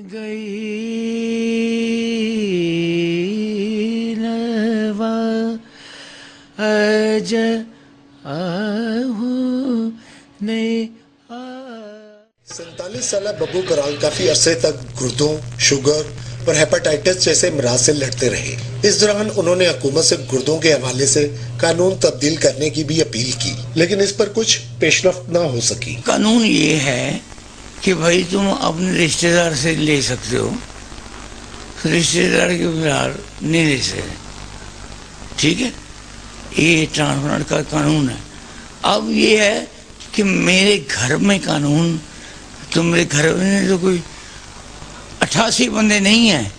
गई लवा अज आहू ने 47 साल बब्बू बराल काफी अरसे तक गुर्दों, शुगर और हेपेटाइटिस जैसे मराज से लड़ते रहे। इस दौरान उन्होंने हुकूमत से गुर्दों के हवाले से कानून तब्दील करने की भी अपील की, लेकिन इस पर कुछ पेशरफ्त न हो सकी। कानून ये है कि भाई तुम अपने रिश्तेदार से ले सकते हो, रिश्तेदार के बिहार नहीं ले सकते, ठीक है, ये ट्रांसप्लांट का कानून है। अब ये है कि मेरे घर में कानून, तो मेरे घर में तो कोई 88 बंदे नहीं हैं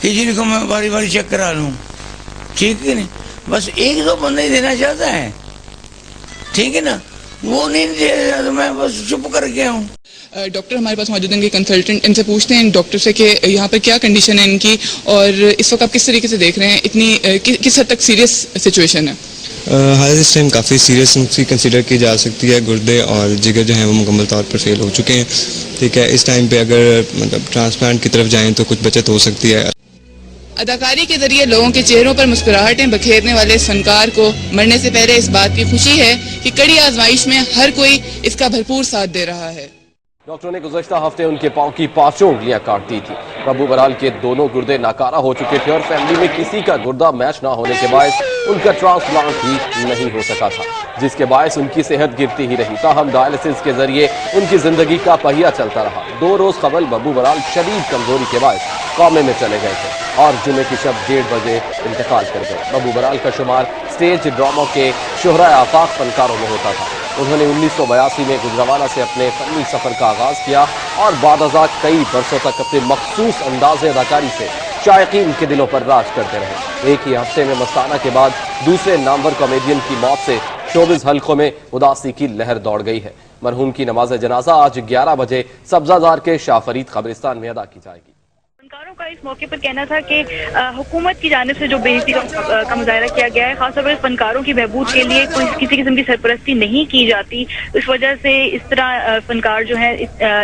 कि जिनको मैं बारी बारी चेक करा लूँ, ठीक है नहीं, बस 1-2 बंदे देना चाहता है, ठीक है ना, वो नहीं दे रहा तो मैं बस चुप कर गया हूँ। डॉक्टर हमारे पास मौजूद हैं, कंसल्टेंट, इनसे पूछते हैं डॉक्टर से कि यहाँ पर क्या कंडीशन है इनकी और इस वक्त आप किस तरीके से देख रहे हैं, इतनी किस हद तक सीरियस सिचुएशन है? हाँ, इस टाइम काफ़ी सीरियस इनकी कंसीडर की जा सकती है। गुर्दे और जिगर जो हैं वो मुकम्मल तौर पर फेल हो चुके हैं, ठीक है। इस टाइम पे अगर मतलब ट्रांसप्लांट की तरफ जाएं तो कुछ बचत हो सकती है। अदाकारी के जरिए लोगों के चेहरों पर मुस्कुराहटें बखेरने वाले इस फनकार को मरने से पहले इस बात की खुशी है कि कड़ी आजमाइश में हर कोई इसका भरपूर साथ दे रहा है। डॉक्टरों ने गुज़श्ता हफ्ते उनके पांव की 5 उंगलियां काट दी थी। बब्बू बराल के दोनों गुर्दे नाकारा हो चुके थे और फैमिली में किसी का गुर्दा मैच ना होने के बायस उनका ट्रांसप्लांट भी नहीं हो सका था, जिसके बायस उनकी सेहत गिरती ही रही। ताहम डायलिसिस के जरिए उनकी जिंदगी का पहिया चलता रहा। 2 रोज कबल बब्बू बराल शदीद कमजोरी के बायस कौमे में चले गए थे और जुमे की शब 1:30 बजे इंतकाल कर गए। बब्बू बराल का शुमार स्टेज ड्रामों के शोहरा आफाक फनकारों में होता था। उन्होंने 1982 में गुजरावाला से अपने फनी सफर का आगाज किया और बादअज़ा कई बरसों तक अपने मखसूस अंदाज़ अदाकारी से शायकीन के दिलों पर राज करते रहे। एक ही हफ्ते में मस्ताना के बाद दूसरे नामवर कॉमेडियन की मौत से शोबिज़ हलकों में उदासी की लहर दौड़ गई है। मरहूम की नमाज जनाजा आज 11 बजे सब्जाजार के शाह फरीद कब्रिस्तान में अदा की जाएगी। फनकारों का इस मौके पर कहना था कि हुकूमत की जानिब से जो बेइज्जती का मुजाहरा किया गया है, खासतौर पर फनकारों की बहबूद के लिए कोई किसी किस्म की सरपरस्ती नहीं की जाती, इस वजह से इस तरह फनकार जो है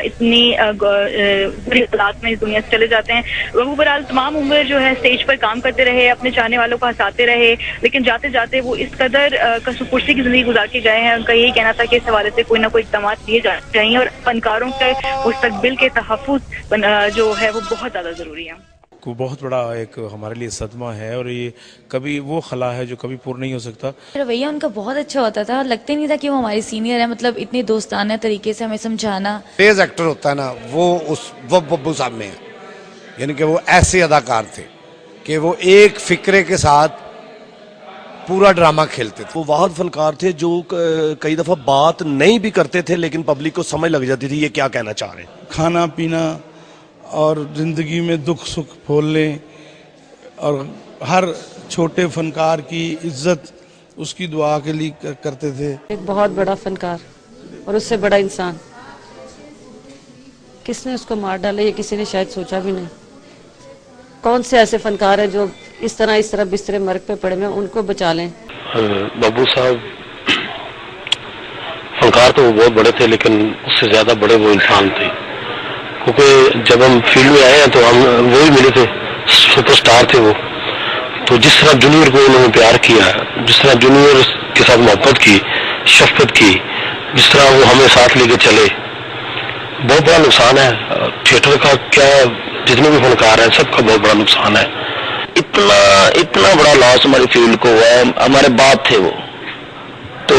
इतनी बुरी हालात में इस दुनिया से चले जाते हैं। बब्बू बराल तमाम उम्र जो है स्टेज पर काम करते रहे, अपने चाहने वालों को हंसाते रहे, लेकिन जाते जाते वो इस कदर कसुपुर्सी की जिंदगी गुजार के गए हैं। उनका यही कहना था कि इस हवाले से कोई ना कोई इक़दाम लिए जाने चाहिए और फनकारों के मुस्तक़बिल के तहफ़्फ़ुज़ जो है वो बहुत ज़्यादा ज़रूरी है। को बहुत बड़ा एक हमारे लिए सदमा है और ये कभी वो खला है जो कभी पूर्ण नहीं हो सकता। रवैया उनका बहुत अच्छा होता था, लगते नहीं था कि वो हमारे सीनियर है, मतलब इतने दोस्ताना तरीके से हमें समझाना। तेज एक्टर होता है ना, वो बब्बू साहब में है, यानी कि वो ऐसे अदाकार थे कि वो एक फिक्रे के साथ पूरा ड्रामा खेलते थे। वो वाहद फनकार थे जो कई दफ़ा बात नहीं भी करते थे लेकिन पब्लिक को समझ लग जाती थी ये क्या कहना चाह रहे हैं। खाना पीना और ज़िंदगी में दुख सुख फूलने और हर छोटे फनकार की इज्जत उसकी दुआ के लिए करते थे। एक बहुत बड़ा फनकार और उससे बड़ा इंसान, किसने उसको मार डाला ये किसी ने शायद सोचा भी नहीं। कौन से ऐसे फनकार हैं जो इस तरह बिस्तरे मर्ग पे पड़े हैं, उनको बचा लें। बब्बू साहब फनकार तो वो बहुत बड़े थे लेकिन उससे ज्यादा बड़े वो इंसान थे, क्योंकि जब हम फील्ड में आए हैं तो हम वही मिले थे, सुपरस्टार थे वो। तो जिस तरह जूनियर को उन्होंने प्यार किया, जिस तरह जूनियर के साथ मोहब्बत की, शफकत की, जिस तरह वो हमें साथ लेके चले, बहुत बड़ा नुकसान है थिएटर का। क्या जितने भी फनकार हैं सबका बहुत बड़ा नुकसान है। इतना बड़ा लॉस हमारी फील्ड को हुआ है। हमारे बाप थे वो, तो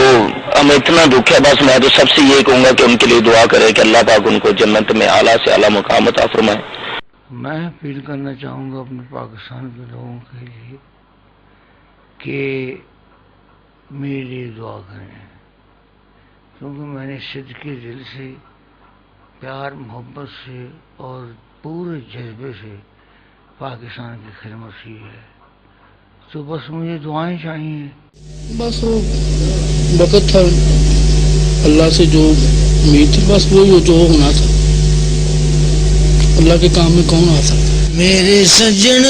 हमें इतना दुख है। बस मैं तो सबसे ये कहूंगा कि उनके लिए दुआ करें कि अल्लाह पाक उनको जन्नत में आला से आला मुकाम अता फरमाए। मैं अपील करना चाहूँगा अपने पाकिस्तान के लोगों के लिए कि मेरे लिए दुआ करें, क्योंकि मैंने सिद्क़े दिल से, प्यार मोहब्बत से और पूरे जज्बे से पाकिस्तान की खिदमत की है। तो बस मुझे दुआएं चाहिए। बस वो वक़्त था, अल्लाह से जो उम्मीद थी बस वो जो होना था। अल्लाह के काम में कौन आ सकता। मेरे सज्जन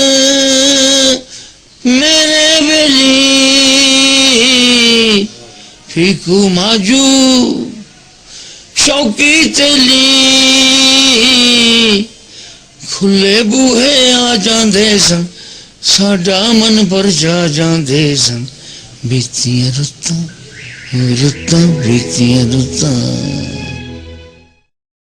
मेरे बेली फीकू माजू शौकी तेली ਖੁੱਲੇ ਬੂਹੇ ਆ ਜਾਂਦੇ ਸਨ, ਸਾਡਾ ਮਨ ਪਰਜਾ ਜਾਂਦੇ ਸਨ, ਬੀਤੀਆਂ ਰੁੱਤਾਂ ਰੁੱਤਾਂ ਬੀਤੀਆਂ ਰੁੱਤਾਂ।